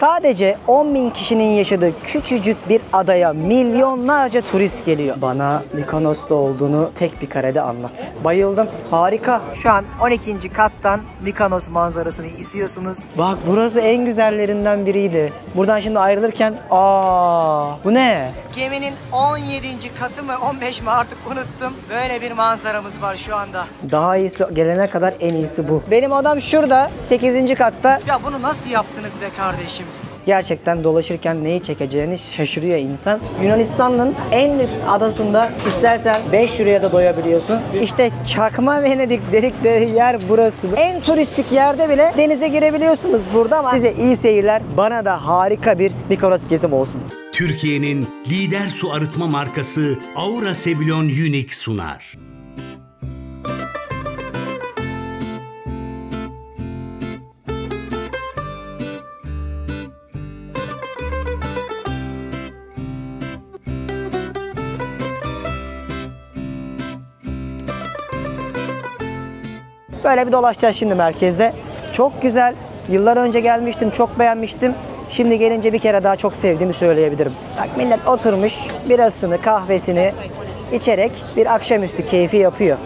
Sadece 10.000 kişinin yaşadığı küçücük bir adaya milyonlarca turist geliyor. Bana Mikonos'ta olduğunu tek bir karede anlat. Bayıldım. Harika. Şu an 12. kattan Mikonos manzarasını izliyorsunuz. Bak burası en güzellerinden biriydi. Buradan şimdi ayrılırken bu ne? Geminin 17. katı mı 15 mi artık unuttum. Böyle bir manzaramız var şu anda. Daha iyisi gelene kadar en iyisi bu. Benim odam şurada 8. katta. Ya bunu nasıl yaptınız be kardeşim? Gerçekten dolaşırken neyi çekeceğini şaşırıyor insan. Yunanistan'ın en lüks adasında istersen 5 euroya da doyabiliyorsun. İşte Çakma Venedik dedikleri yer burası. En turistik yerde bile denize girebiliyorsunuz burada ama size iyi seyirler. Bana da harika bir Mikonos gezim olsun. Türkiye'nin lider su arıtma markası Aura Sebilon Unique sunar. Böyle bir dolaşacağız şimdi merkezde. Çok güzel. Yıllar önce gelmiştim, çok beğenmiştim. Şimdi gelince bir kere daha çok sevdiğimi söyleyebilirim. Bak millet oturmuş birasını, kahvesini içerek bir akşamüstü keyfi yapıyor.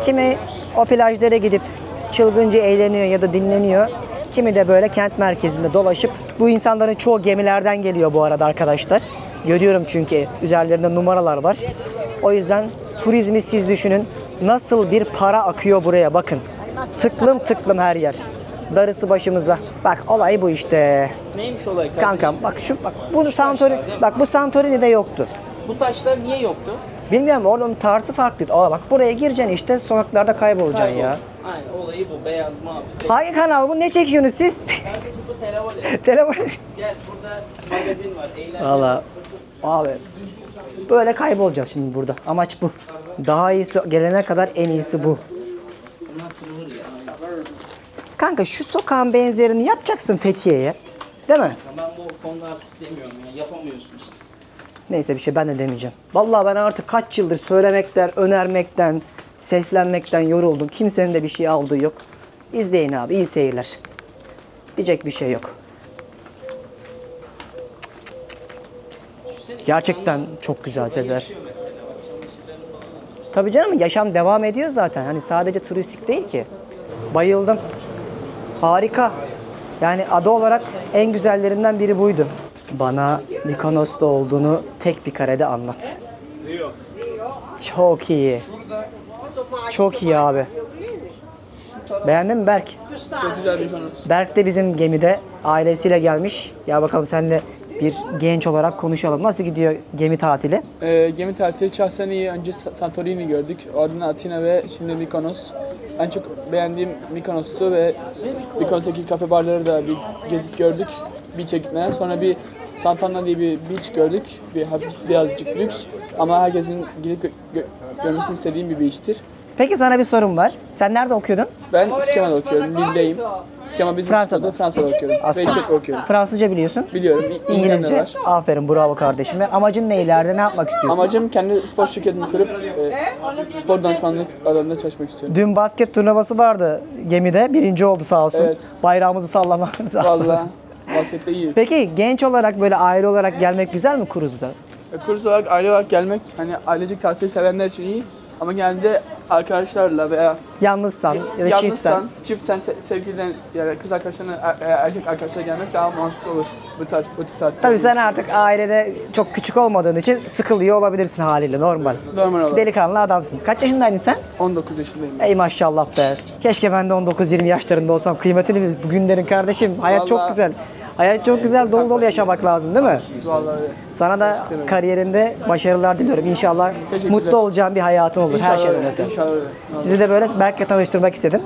Kimi o plajlara gidip çılgınca eğleniyor ya da dinleniyor. Kimi de böyle kent merkezinde dolaşıp, bu insanların çoğu gemilerden geliyor bu arada arkadaşlar. Görüyorum çünkü üzerlerinde numaralar var. O yüzden turizmi siz düşünün. Nasıl bir para akıyor buraya bakın. Tıklım tıklım her yer. Darısı başımıza. Bak olay bu işte. Neymiş olay kardeşim? Kankam bak bu Santorini, bak bu Santorini'de yoktu. Bu taşlar niye yoktu? Bilmiyorum, oradan tarzı farklıydı. Bak buraya gireceksin işte, sokaklarda kaybolacaksın ya. Aynen, olayı bu, beyaz mavi. Hangi kanal bu? Ne çekiyorsunuz siz? Kardeşim bu telefon. Telefon. Gel, burada magazin var. Eğlence. Valla abi böyle kaybolacağız şimdi burada. Amaç bu. Daha iyisi gelene kadar en iyisi bu. Bunlar kırılır ya. Kanka şu sokağın benzerini yapacaksın Fethiye'ye. Değil mi? Ben bu konuda artık demiyorum ya. Yapamıyorsun işte. Neyse bir şey ben de demeyeceğim. Vallahi ben artık kaç yıldır söylemekten, önermekten, seslenmekten yoruldum. Kimsenin de bir şey aldığı yok. İzleyin abi, iyi seyirler. Diyecek bir şey yok. Gerçekten çok güzel Sezer. Tabii canım, yaşam devam ediyor zaten. Hani sadece turistik değil ki. Bayıldım. Harika. Yani ada olarak en güzellerinden biri buydu. Bana Mikonos'ta olduğunu tek bir karede anlat. Çok iyi. Çok iyi abi. Beğendin mi Berk? Çok güzel bir konu. Berk de bizim gemide ailesiyle gelmiş. Ya bakalım seninle bir genç olarak konuşalım. Nasıl gidiyor gemi tatili? Gemi tatili şahsen iyi. Önce Santorini gördük. Ardından Atina ve şimdi Mikonos. En çok beğendiğim Mikonos'tu ve Mikonos'taki kafe barları da bir gezip gördük. Beach'e gitmeden sonra bir Sant'Anna diye bir beach gördük. Bir hafif birazcık lüks ama herkesin gidip görmesini istediğim bir beach'tir. Peki sana bir sorum var. Sen nerede okuyordun? Ben Skema'da okuyorum, Lille'deyim. Skema bizim Fransa'da okuyorum. Ve okuyorum. Fransızca biliyorsun. Biliyorum. İngilizce. Var. Aferin, bravo kardeşim. Amacın ne ileride? Ne yapmak istiyorsun? Amacım kendi spor şirketimi kurup spor danışmanlık alanında çalışmak istiyorum. Dün basket turnuvası vardı gemide. Birinci oldu sağ olsun. Evet. Bayrağımızı sallamak aslında. Vallahi baskette iyi. Peki genç olarak böyle aile olarak gelmek güzel mi kruzda? Kurs olarak, aile olarak gelmek hani ailecek tatil sevenler için iyi. Ama genelde arkadaşlarla veya Yalnızsan ya da çiftsen. çiftsen sevgiliden yani kız arkadaşlarına erkek arkadaşlarla gelmek daha mantıklı olur bu tür tatil. Tabii sen artık ailede çok küçük olmadığın için sıkılıyor olabilirsin haliyle, normal. Normal olarak. Delikanlı adamsın. Kaç yaşındaydın sen? 19 yaşındayım. Ey maşallah be. Keşke ben de 19-20 yaşlarında olsam. Kıymetini bil bugünlerin kardeşim. Hayat Vallahi çok güzel. Hayat çok güzel, dolu dolu yaşamak lazım değil mi? Vallahi öyle. Sana da kariyerinde başarılar diliyorum. İnşallah Teşekkürler. mutlu olacağın bir hayatın olur. İnşallah her şeyden öyle. öte. İnşallah öyle. Sizi de böyle Berk'le tanıştırmak istedim.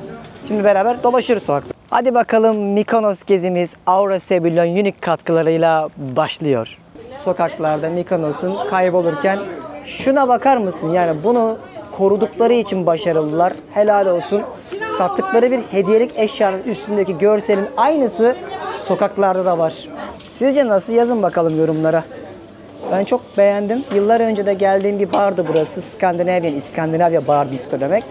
Şimdi beraber dolaşırız sokakta. Hadi bakalım, Mikonos gezimiz Aura Sebilon Unique katkılarıyla başlıyor. Sokaklarda Mikonos'un kaybolurken şuna bakar mısın? Yani bunu korudukları için başarılılar. Helal olsun. Sattıkları bir hediyelik eşyanın üstündeki görselin aynısı sokaklarda da var. Sizce nasıl? Yazın bakalım yorumlara. Ben çok beğendim. Yıllar önce de geldiğim bir bardı burası. İskandinavya Bar Disco demek.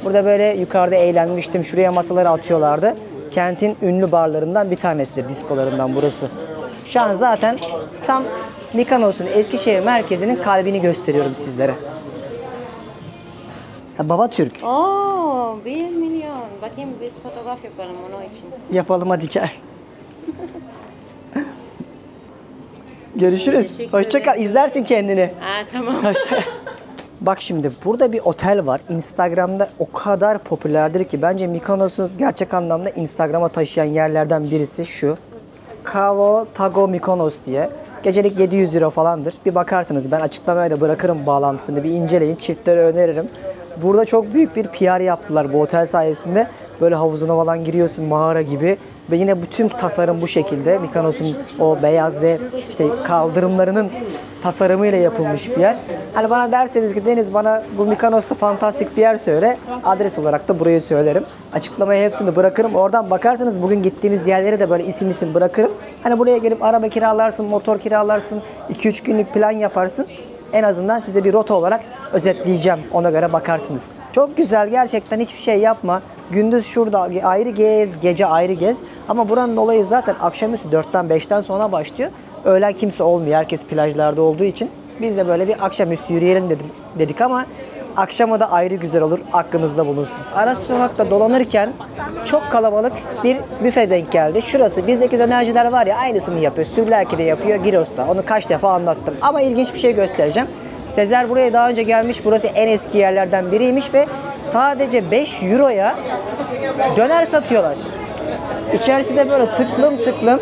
Burada böyle yukarıda eğlenmiştim. Şuraya masaları atıyorlardı. kentin ünlü barlarından bir tanesidir, diskolarından burası. Şu an zaten tam Mykonos'un Eskişehir merkezinin kalbini gösteriyorum sizlere. Baba Türk. Oo, 1 milyon. Bakayım biz fotoğraf yapalım onun için. Yapalım hadi gel. Görüşürüz. Teşekkür Hoşça kal. ederim. İzlersin kendini. Tamam. Bak şimdi burada bir otel var. Instagram'da o kadar popülerdir ki bence Mykonos'u gerçek anlamda Instagram'a taşıyan yerlerden birisi şu. Kavo Tago Mykonos diye. Gecelik 700 euro falandır. Bir bakarsınız, ben açıklamaya da bırakırım bağlantısını. Bir inceleyin, çiftlere öneririm. Burada çok büyük bir PR yaptılar bu otel sayesinde. Böyle havuzuna falan giriyorsun, mağara gibi. Ve yine bütün tasarım bu şekilde. Mykonos'un o beyaz ve işte kaldırımlarının tasarımıyla yapılmış bir yer. Hani bana derseniz ki Deniz, bana bu Mykonos'ta fantastik bir yer söyle. Adres olarak da burayı söylerim. Açıklamaya hepsini bırakırım. Oradan bakarsanız bugün gittiğimiz yerlere de böyle isim bırakırım. Hani buraya gelip araba kiralarsın, motor kiralarsın, 2-3 günlük plan yaparsın. En azından size bir rota olarak özetleyeceğim. Ona göre bakarsınız. Çok güzel, gerçekten hiçbir şey yapma. Gündüz şurada ayrı gez, gece ayrı gez. Ama buranın olayı zaten akşamüstü 4'ten 5'ten sonra başlıyor. Öğlen kimse olmuyor. Herkes plajlarda olduğu için. Biz de böyle bir akşamüstü yürüyelim dedik ama akşama da ayrı güzel olur. Aklınızda bulunsun. Ara sokakta dolanırken çok kalabalık bir büfe denk geldi. Şurası bizdeki dönerciler var ya, aynısını yapıyor. Sürlerki'de yapıyor, Giros'ta. Onu kaç defa anlattım. Ama ilginç bir şey göstereceğim. Sezer buraya daha önce gelmiş. Burası en eski yerlerden biriymiş ve sadece 5 euroya döner satıyorlar. İçerisi de böyle tıklım tıklım.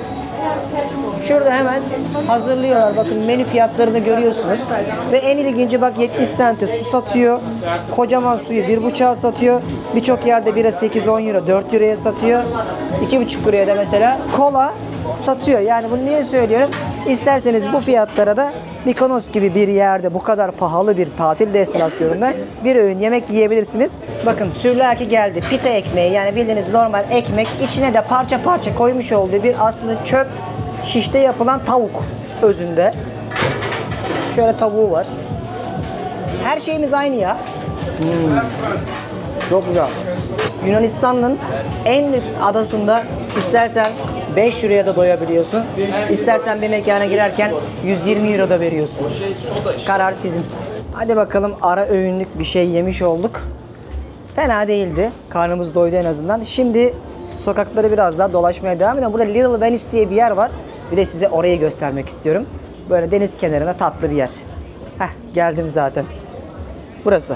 Şurada hemen hazırlıyorlar. Bakın menü fiyatlarını görüyorsunuz. Ve en ilginci bak, 70 sente su satıyor. Kocaman suyu 1,5'a satıyor. Birçok yerde bira 8-10 euro, 4 euroya satıyor. 2,5 euroya da mesela kola satıyor. Yani bunu niye söylüyorum? İsterseniz bu fiyatlara da Mykonos gibi bir yerde, bu kadar pahalı bir tatil destinasyonunda bir öğün yemek yiyebilirsiniz. Bakın sürlaki geldi. Pita ekmeği, yani bildiğiniz normal ekmek. İçine de parça parça koymuş olduğu bir aslında çöp şişte yapılan tavuk özünde. Şöyle tavuğu var. Her şeyimiz aynı ya. Çok güzel. Yunanistan'ın en lüks adasında istersen 5 euroya da doyabiliyorsun. İstersen bir mekana girerken 120 euro da veriyorsun. Karar sizin. Hadi bakalım, ara öğünlük bir şey yemiş olduk. Fena değildi. Karnımız doydu en azından. Şimdi sokakları biraz daha dolaşmaya devam edelim. Burada Little Venice diye bir yer var. Bir de size orayı göstermek istiyorum. Böyle deniz kenarına tatlı bir yer. Geldim zaten. Burası.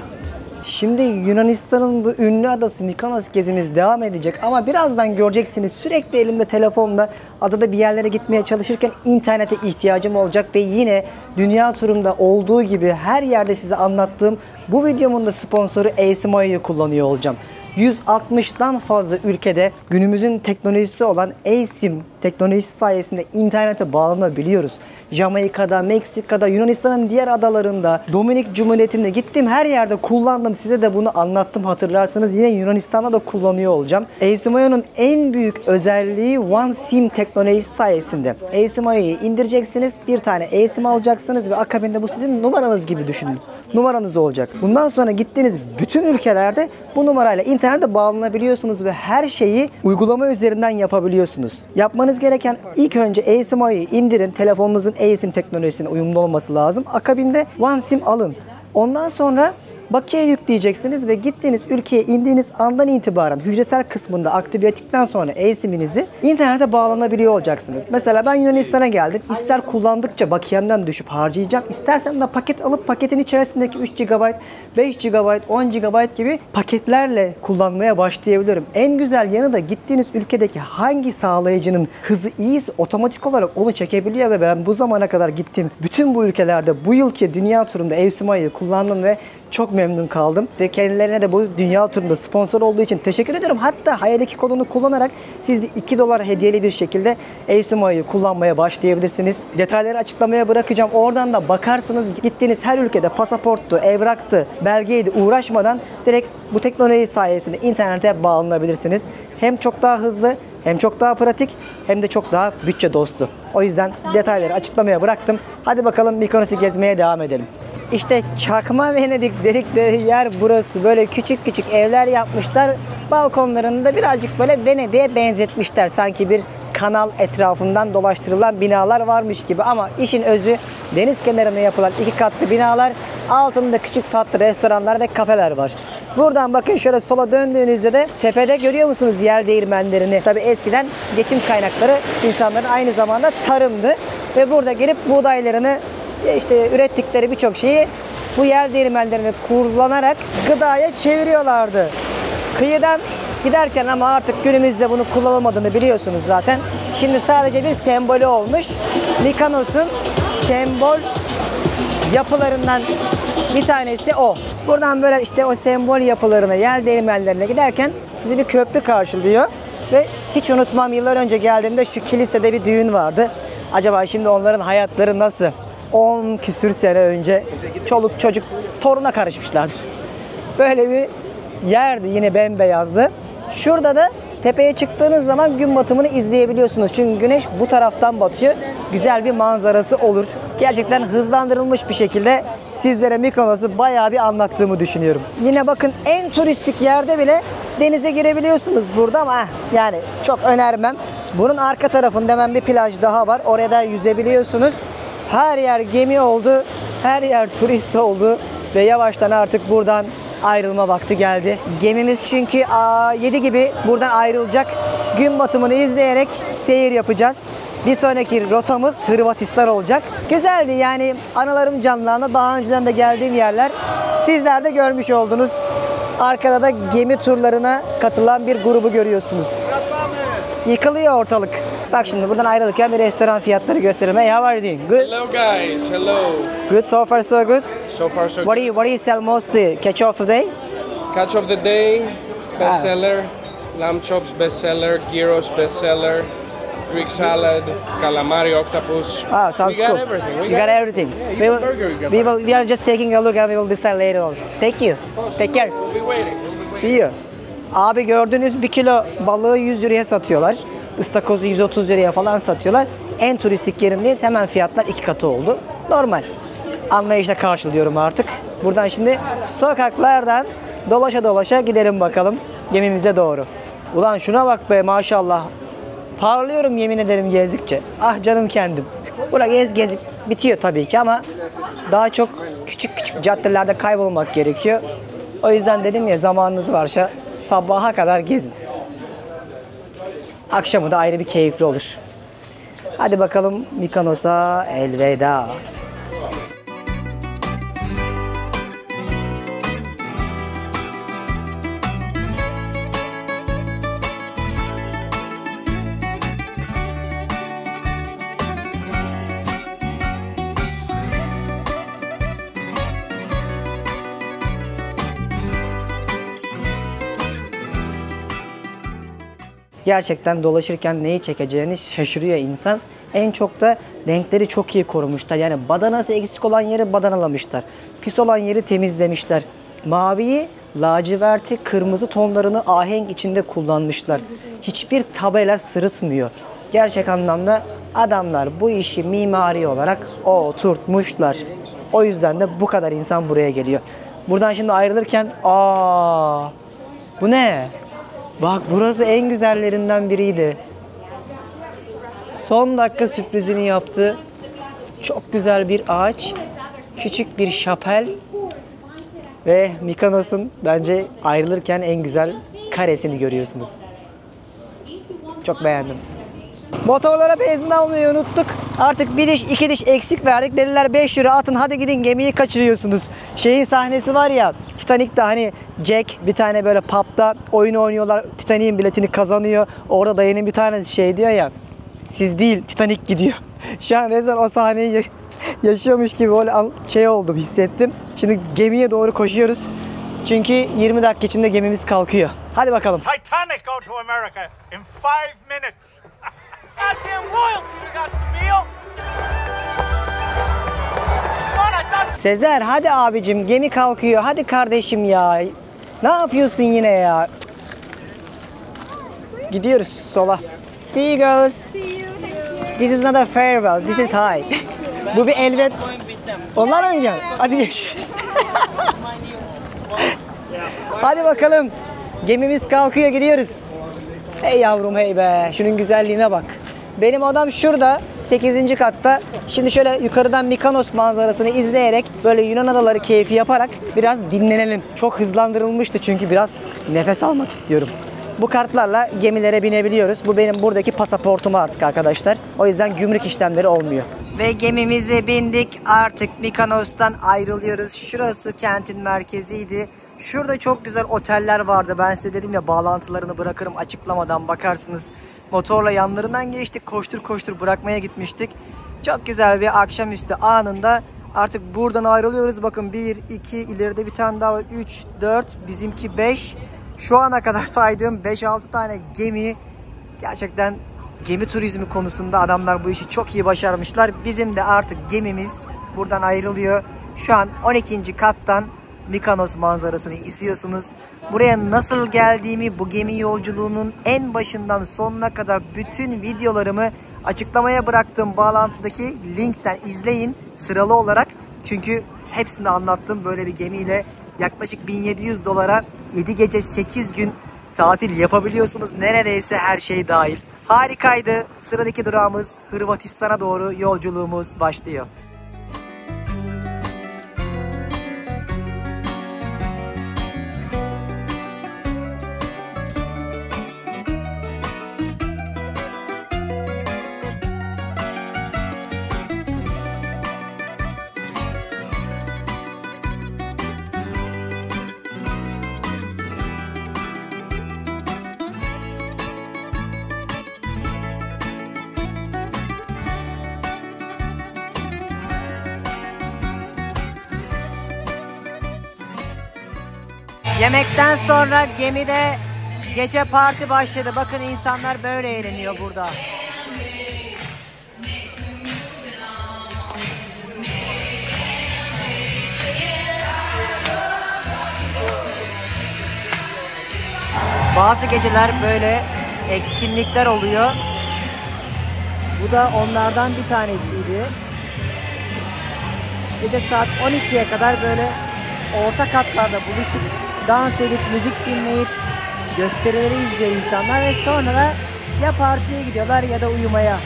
Şimdi Yunanistan'ın bu ünlü adası Mykonos gezimiz devam edecek ama birazdan göreceksiniz sürekli elimde telefonla adada bir yerlere gitmeye çalışırken internete ihtiyacım olacak ve yine dünya turumda olduğu gibi her yerde size anlattığım bu videomun da sponsoru ASIM-IO'yu kullanıyor olacağım. 160'dan fazla ülkede günümüzün teknolojisi olan ASIM teknolojisi sayesinde internete bağlanabiliyoruz. Jamaika'da, Meksika'da, Yunanistan'ın diğer adalarında, Dominik Cumhuriyeti'nde gittim, her yerde kullandım. Size de bunu anlattım, hatırlarsanız. Yine Yunanistan'da da kullanıyor olacağım. ASIM-IO'nun en büyük özelliği OneSIM teknolojisi sayesinde. ASIM-IO'yu indireceksiniz, bir tane ASIM alacaksınız ve akabinde bu sizin numaranız gibi düşünün. Numaranız olacak. Bundan sonra gittiğiniz bütün ülkelerde bu numarayla internete bağlanabiliyorsunuz ve her şeyi uygulama üzerinden yapabiliyorsunuz. Yapmanız gereken ilk önce ASIM-IO'yu indirin. Telefonunuzun ASIM teknolojisine uyumlu olması lazım. Akabinde OneSIM alın. Ondan sonra bakiye yükleyeceksiniz ve gittiğiniz ülkeye indiğiniz andan itibaren hücresel kısmında aktive ettikten sonra ASIM'inizi internete bağlanabiliyor olacaksınız. Mesela ben Yunanistan'a geldim. İster kullandıkça bakiyemden düşüp harcayacağım. İstersem de paket alıp paketin içerisindeki 3 GB, 5 GB, 10 GB gibi paketlerle kullanmaya başlayabilirim. En güzel yanı da gittiğiniz ülkedeki hangi sağlayıcının hızı iyiyse otomatik olarak onu çekebiliyor ve ben bu zamana kadar gittim. Bütün bu ülkelerde bu yılki dünya turumda ASIM-IO'yu kullandım ve çok memnun kaldım. Ve kendilerine de bu dünya turunda sponsor olduğu için teşekkür ederim. Hatta hayalindeki kodunu kullanarak siz de $2 hediyeli bir şekilde ASIM-IO'yu kullanmaya başlayabilirsiniz. Detayları açıklamaya bırakacağım. Oradan da bakarsınız, gittiğiniz her ülkede pasaporttu, evraktı, belgeydi uğraşmadan direkt bu teknoloji sayesinde internete bağlanabilirsiniz. Hem çok daha hızlı, hem çok daha pratik, hem de çok daha bütçe dostu. O yüzden detayları açıklamaya bıraktım. Hadi bakalım Mykonos'u gezmeye devam edelim. İşte Çakma Venedik dedikleri yer burası. Böyle küçük küçük evler yapmışlar. Balkonlarını da birazcık böyle Venedik'e benzetmişler. Sanki bir kanal etrafından dolaştırılan binalar varmış gibi. Ama işin özü deniz kenarında yapılan 2 katlı binalar. Altında küçük tatlı restoranlar ve kafeler var. Buradan bakın şöyle sola döndüğünüzde de tepede görüyor musunuz yel değirmenlerini? Tabii eskiden geçim kaynakları insanların aynı zamanda tarımdı. Ve burada gelip buğdaylarını işte ürettikleri birçok şeyi bu yel değirmenlerini kullanarak gıdaya çeviriyorlardı. Kıyıdan giderken ama artık günümüzde bunu kullanılmadığını biliyorsunuz zaten. Şimdi sadece bir sembolü olmuş. Mikonos'un sembol yapılarından bir tanesi o. Buradan böyle işte o sembol yapılarına, yel değirmenlerine giderken sizi bir köprü karşılıyor. Ve hiç unutmam, yıllar önce geldiğimde şu kilisede bir düğün vardı. Acaba şimdi onların hayatları nasıl? 10 küsür sene önce çoluk çocuk toruna karışmışlardır. Böyle bir yerdi, yine bembeyazdı. Şurada da tepeye çıktığınız zaman gün batımını izleyebiliyorsunuz. Çünkü güneş bu taraftan batıyor. Güzel bir manzarası olur. Gerçekten hızlandırılmış bir şekilde sizlere Mikonos'u bayağı bir anlattığımı düşünüyorum. Yine bakın en turistik yerde bile denize girebiliyorsunuz burada ama yani çok önermem. Bunun arka tarafında hemen bir plaj daha var. Oraya da yüzebiliyorsunuz. Her yer gemi oldu. Her yer turist oldu. Ve yavaştan artık buradan ayrılma vakti geldi. Gemimiz çünkü 7 gibi buradan ayrılacak. Gün batımını izleyerek seyir yapacağız. Bir sonraki rotamız Hırvatistan olacak. Güzeldi yani, anılarım canlandı. Daha önceden de geldiğim yerler. Sizler de görmüş oldunuz. Arkada da gemi turlarına katılan bir grubu görüyorsunuz. Yıkılıyor ortalık. Bak şimdi buradan ayrılırken bir restoran fiyatları gösterelim. Hey, how are you doing? Good? Hello guys, hello. Good, so far so good. So far so What do you sell mostly? Catch of the day? Catch of the day, bestseller. Lamb chops, bestseller. Gyros, bestseller. Greek salad, calamari, octopus. Ah, sounds we got cool. everything. We got everything. Yeah, even burger we got. We are just taking a look and we will decide later on. Thank you. Take care. We'll be waiting. See you. Abi gördüğünüz 1 kilo balığı 100 liraya satıyorlar. Istakozu 130 liraya falan satıyorlar. En turistik yerindeyiz. Hemen fiyatlar 2 katı oldu. Normal. Anlayışla karşılıyorum artık. Buradan şimdi sokaklardan dolaşa dolaşa gidelim bakalım gemimize doğru. Ulan şuna bak be, maşallah. Parlıyorum yemin ederim gezdikçe. Ah canım kendim. Bura gezip bitiyor tabii ki ama daha çok küçük küçük caddelerde kaybolmak gerekiyor. O yüzden dedim ya, zamanınız varsa sabaha kadar gezin. Akşamı da ayrı bir keyifli olur. Hadi bakalım Mikonos'a elveda. Gerçekten dolaşırken neyi çekeceğini şaşırıyor insan. En çok da renkleri çok iyi korumuşlar. Yani badanası eksik olan yeri badanalamışlar. Pis olan yeri temizlemişler. Maviyi, laciverti, kırmızı tonlarını ahenk içinde kullanmışlar. Hiçbir tabela sırıtmıyor. Gerçek anlamda adamlar bu işi mimari olarak oturtmuşlar. O yüzden de bu kadar insan buraya geliyor. Buradan şimdi ayrılırken bu ne? Bak burası en güzellerinden biriydi. Son dakika sürprizini yaptı. Çok güzel bir ağaç, küçük bir şapel ve Mikonos'un bence ayrılırken en güzel karesini görüyorsunuz. Çok beğendim. Motorlara benzin almayı unuttuk. Artık bir diş 2 diş eksik verdik. Dediler 5 euro atın, hadi gidin gemiyi kaçırıyorsunuz. Şeyin sahnesi var ya, Titanic'te hani Jack bir tane böyle pub'da oyun oynuyorlar. Titanic'in biletini kazanıyor. Orada dayının bir tane şey diyor ya, siz değil Titanic gidiyor. Şu an resmen o sahneyi yaşıyormuş gibi böyle şey oldum, hissettim. Şimdi gemiye doğru koşuyoruz. Çünkü 20 dakika içinde gemimiz kalkıyor. Hadi bakalım. Titanic go to America in 5 minutes. Goddamn royalty, we got some meal. Sezer hadi abicim, gemi kalkıyor. Hadi kardeşim ya. Ne yapıyorsun yine ya? Gidiyoruz sola. See you girls. This is not a farewell. This is hi. Bu bir elved. Onlar mı gidiyor? Hadi görüşürüz. Hadi bakalım. Gemimiz kalkıyor, gidiyoruz. Hey yavrum hey be. Şunun güzelliğine bak. Benim odam şurada 8. katta. Şimdi şöyle yukarıdan Mikonos manzarasını izleyerek böyle Yunan adaları keyfi yaparak biraz dinlenelim. Çok hızlandırılmıştı çünkü biraz nefes almak istiyorum. Bu kartlarla gemilere binebiliyoruz. Bu benim buradaki pasaportum artık arkadaşlar. O yüzden gümrük işlemleri olmuyor. Ve gemimize bindik. Artık Mikonos'tan ayrılıyoruz. Şurası kentin merkeziydi. Şurada çok güzel oteller vardı. Ben size dedim ya, bağlantılarını bırakırım açıklamadan bakarsınız. Motorla yanlarından geçtik. Koştur koştur bırakmaya gitmiştik. Çok güzel bir akşamüstü anında artık buradan ayrılıyoruz. Bakın 1, 2, ileride bir tane daha var. 3, 4, bizimki 5. Şu ana kadar saydığım 5-6 tane gemi. Gerçekten gemi turizmi konusunda adamlar bu işi çok iyi başarmışlar. Bizim de artık gemimiz buradan ayrılıyor. Şu an 12. kattan Mikonos manzarasını izliyorsunuz. Buraya nasıl geldiğimi, bu gemi yolculuğunun en başından sonuna kadar bütün videolarımı açıklamaya bıraktığım bağlantıdaki linkten izleyin sıralı olarak. Çünkü hepsini anlattım. Böyle bir gemiyle yaklaşık 1700 dolara 7 gece 8 gün tatil yapabiliyorsunuz. Neredeyse her şey dahil. Harikaydı. Sıradaki durağımız Hırvatistan'a doğru yolculuğumuz başlıyor. Yemekten sonra gemide gece parti başladı. Bakın insanlar böyle eğleniyor burada. Bazı geceler böyle etkinlikler oluyor. Bu da onlardan bir tanesiydi. Gece saat 12'ye kadar böyle orta katlarda buluşup dans edip müzik dinleyip gösterileri izliyor insanlar ve sonra da ya partiye gidiyorlar ya da uyumaya.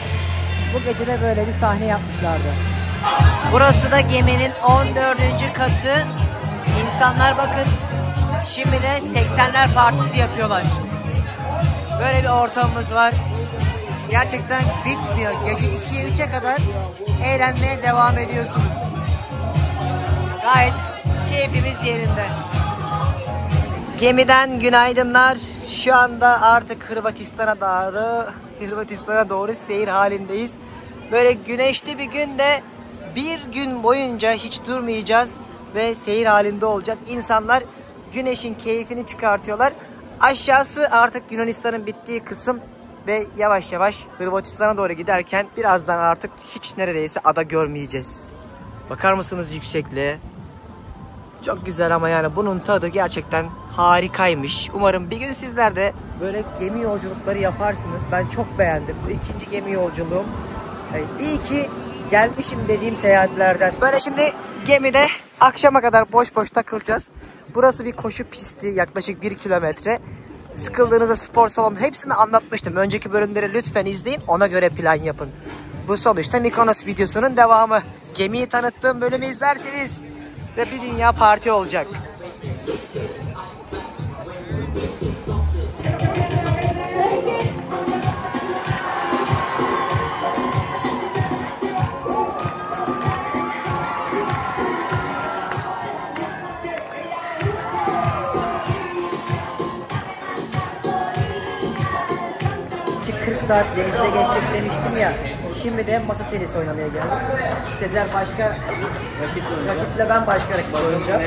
Bu gece de böyle bir sahne yapmışlardı. Burası da geminin 14. katı. İnsanlar bakın şimdi de 80'ler partisi yapıyorlar. Böyle bir ortamımız var. Gerçekten bitmiyor. Gece 2'ye 3'e kadar eğlenmeye devam ediyorsunuz. Gayet keyfimiz yerinde. Gemiden günaydınlar. Şu anda artık Hırvatistan'a doğru seyir halindeyiz. Böyle güneşli bir günde bir gün boyunca hiç durmayacağız ve seyir halinde olacağız. İnsanlar güneşin keyfini çıkartıyorlar. Aşağısı artık Yunanistan'ın bittiği kısım ve yavaş yavaş Hırvatistan'a doğru giderken birazdan artık hiç neredeyse ada görmeyeceğiz. Bakar mısınız yüksekliğe? Çok güzel ama yani bunun tadı gerçekten harikaymış. Umarım bir gün sizler de böyle gemi yolculukları yaparsınız. Ben çok beğendim. Bu ikinci gemi yolculuğum. Yani iyi ki gelmişim dediğim seyahatlerden. Böyle şimdi gemide akşama kadar boş boş takılacağız. Burası bir koşu pisti, yaklaşık 1 kilometre. Sıkıldığınızda spor salonu, hepsini anlatmıştım. Önceki bölümleri lütfen izleyin, ona göre plan yapın. Bu sonuçta Mikonos videosunun devamı. Gemiyi tanıttığım bölümü izlersiniz ve bir dünya parti olacak. İki 40 saat denizde geçecek demiştim ya. Şimdi de masa tenisi oynamaya geldim. Sezer başka rakiple ben başka rakip oynayacağım.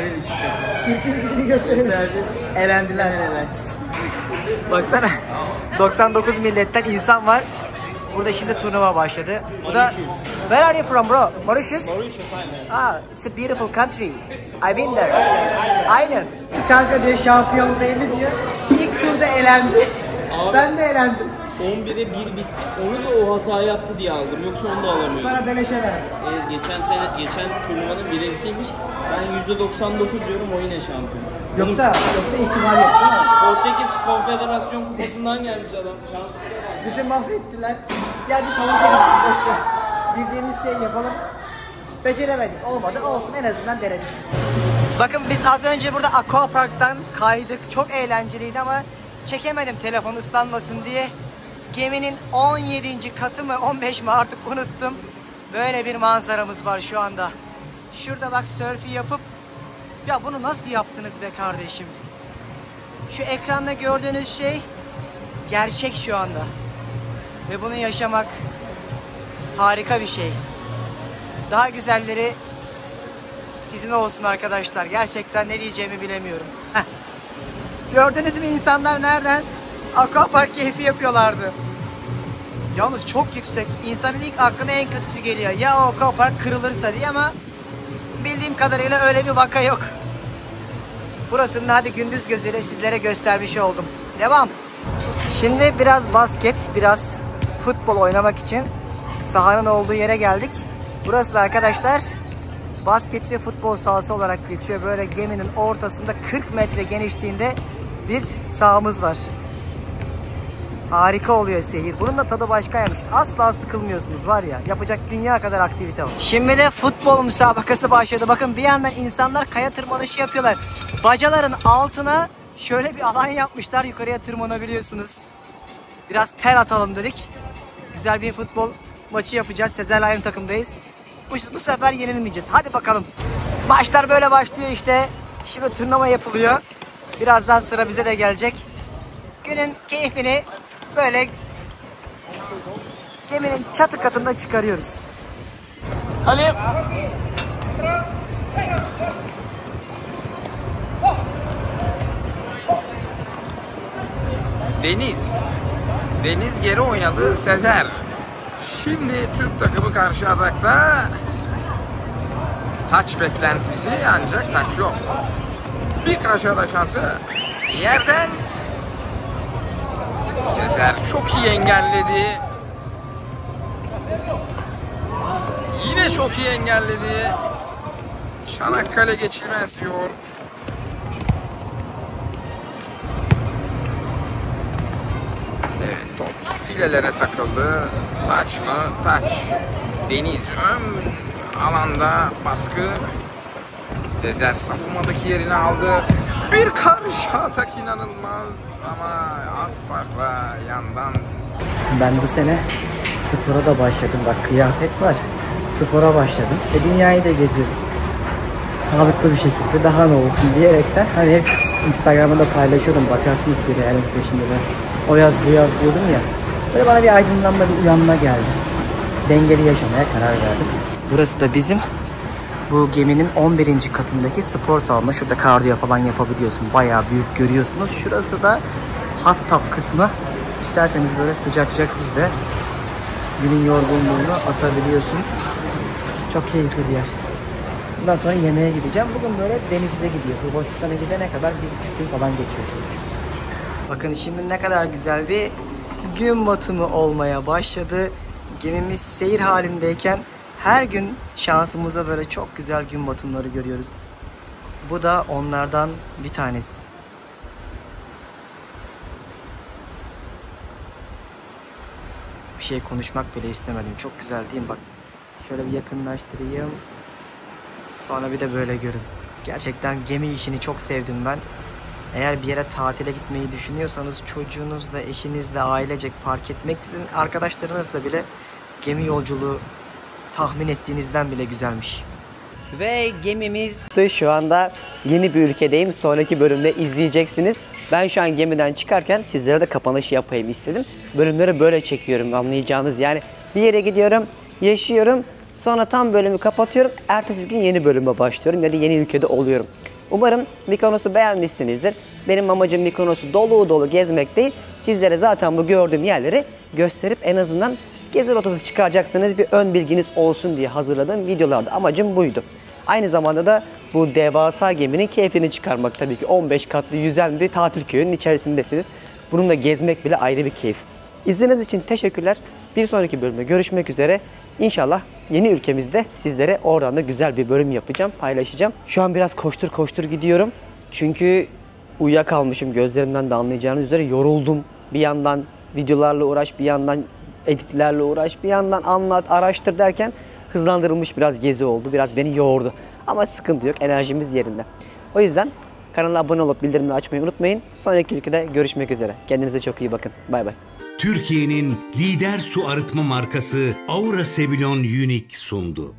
Türk'ün gücünü göstereceğiz. Elendiler. Baksana 99 milletten insan var. Burada şimdi turnuva başladı. Bu da Where are you from bro? Mauritius? Ah, it's a beautiful country. I've been there. Aynen. Kanka diyor şampiyon belli diyor. İlk turda elendi. Ben de elendim. 11'e 1 bitti. Onu da o hata yaptı diye aldım. Yoksa onu da alamıyorum. Sana beleşe verdim. Evet, geçen turnuvanın birincisiymiş. Ben %99 diyorum, o yine şampiyon. Yoksa ihtimal yok değil mi? Portekiz Konfederasyon Kupası'ndan gelmiş adam. Şanssız. Bizi mahvettiler. Gel bir havuza gidelim. Boşver. Bildiğimiz şeyi yapalım. Beceremedik. Olmadı. Olsun, en azından denedik. Bakın biz az önce burada Aquapark'tan kaydık. Çok eğlenceliydi ama çekemedim telefon ıslanmasın diye. Geminin 17. katı mı 15 mi artık unuttum. Böyle bir manzaramız var şu anda. Şurada bak sörfü yapıp, ya bunu nasıl yaptınız be kardeşim? Şu ekranda gördüğünüz şey gerçek şu anda. Ve bunu yaşamak harika bir şey. Daha güzelleri sizin olsun arkadaşlar. Gerçekten ne diyeceğimi bilemiyorum. Heh. Gördünüz mü insanlar nereden? Aquapark keyfi yapıyorlardı. Yalnız çok yüksek. İnsanın ilk aklına en kötüsü geliyor. Ya o aquapark kırılırsa diye, ama bildiğim kadarıyla öyle bir vaka yok. Burasını hadi gündüz gözüyle sizlere göstermiş oldum. Devam. Şimdi biraz basket, biraz futbol oynamak için sahanın olduğu yere geldik. Burası da arkadaşlar basket ve futbol sahası olarak geçiyor. Böyle geminin ortasında 40 metre genişliğinde bir sahamız var. Harika oluyor seyir. Bunun da tadı başkaymış. Asla sıkılmıyorsunuz var ya. Yapacak dünya kadar aktivite var. Şimdi de futbol müsabakası başladı. Bakın bir yandan insanlar kaya tırmanışı yapıyorlar. Bacaların altına şöyle bir alan yapmışlar. Yukarıya tırmanabiliyorsunuz. Biraz ter atalım dedik. Güzel bir futbol maçı yapacağız. Sezer'le aynı takımdayız. Bu sefer yenilmeyeceğiz. Hadi bakalım. Maçlar böyle başlıyor işte. Şimdi turnuva yapılıyor. Birazdan sıra bize de gelecek. Günün keyfini böyle geminin çatı katında çıkarıyoruz. Hadi. Deniz geri oynadı Sezer. Şimdi Türk takımı karşı atakta. Taç beklentisi ancak taç yok. Bir karşı atak şansı. Yerden Sezer çok iyi engelledi. Yine çok iyi engelledi. Çanakkale geçilmez diyor. Evet, top filelere takıldı. Taç mı? Taç. Deniz ön alanda baskı. Sezer savunmadaki yerini aldı. Bir karşı atak inanılmaz ama az farkla yandan. Ben bu sene spora da başladım. Bak kıyafet var. Spora başladım. Dünyayı da geziyorum. Sağlıklı bir şekilde daha ne olsun diyerekten hani hep Instagram'da paylaşıyordum. Bakarsınız bir yani peşinde ben. O yaz bu yaz diyordum ya. Böyle bana bir aydınlanma, bir uyanma geldi. Dengeli yaşamaya karar verdim. Burası da bizim bu geminin 11. katındaki spor salonu. Şurada kardiyo falan yapabiliyorsun. Bayağı büyük görüyorsunuz. Şurası da hot tub kısmı. İsterseniz böyle sıcak suda günün yorgunluğunu atabiliyorsun. Çok keyifli bir yer. Bundan sonra yemeğe gideceğim. Bugün böyle denizde gidiyor. Hırvatistan'a gidene kadar 1,5 gün falan geçiyor çünkü. Bakın şimdi ne kadar güzel bir gün batımı olmaya başladı. Gemimiz seyir halindeyken her gün şansımıza böyle çok güzel gün batımları görüyoruz. Bu da onlardan bir tanesi. Bir şey konuşmak bile istemedim. Çok güzel değil mi? Bak şöyle bir yakınlaştırayım. Sonra bir de böyle görün. Gerçekten gemi işini çok sevdim ben. Eğer bir yere tatile gitmeyi düşünüyorsanız çocuğunuzla, eşinizle, ailecek fark etmeksizin arkadaşlarınızla bile gemi yolculuğu tahmin ettiğinizden bile güzelmiş. Ve gemimiz şu anda yeni bir ülkedeyim. Sonraki bölümde izleyeceksiniz. Ben şu an gemiden çıkarken sizlere de kapanış yapayım istedim. Bölümleri böyle çekiyorum anlayacağınız. Yani bir yere gidiyorum, yaşıyorum. Sonra tam bölümü kapatıyorum. Ertesi gün yeni bölüme başlıyorum ya da yeni ülkede oluyorum. Umarım Mykonos'u beğenmişsinizdir. Benim amacım Mykonos'u dolu dolu gezmek değil. Sizlere zaten bu gördüğüm yerleri gösterip en azından gezi rotası çıkaracaksınız bir ön bilginiz olsun diye hazırladığım videolarda amacım buydu. Aynı zamanda da bu devasa geminin keyfini çıkarmak tabii ki 15 katlı yüzen bir tatil köyünün içerisindesiniz. Bununla gezmek bile ayrı bir keyif. İzlediğiniz için teşekkürler. Bir sonraki bölümde görüşmek üzere. İnşallah yeni ülkemizde sizlere oradan da güzel bir bölüm yapacağım, paylaşacağım. Şu an biraz koştur gidiyorum. Çünkü uyuyakalmışım, gözlerimden de anlayacağınız üzere yoruldum. Bir yandan videolarla uğraş, bir yandan editlerle uğraş, bir yandan anlat, araştır derken hızlandırılmış biraz gezi oldu. Biraz beni yordu. Ama sıkıntı yok, enerjimiz yerinde. O yüzden kanala abone olup bildirimleri açmayı unutmayın. Sonraki ülkede görüşmek üzere. Kendinize çok iyi bakın. Bay bay. Türkiye'nin lider su arıtma markası Aura Sebilon Unique sundu.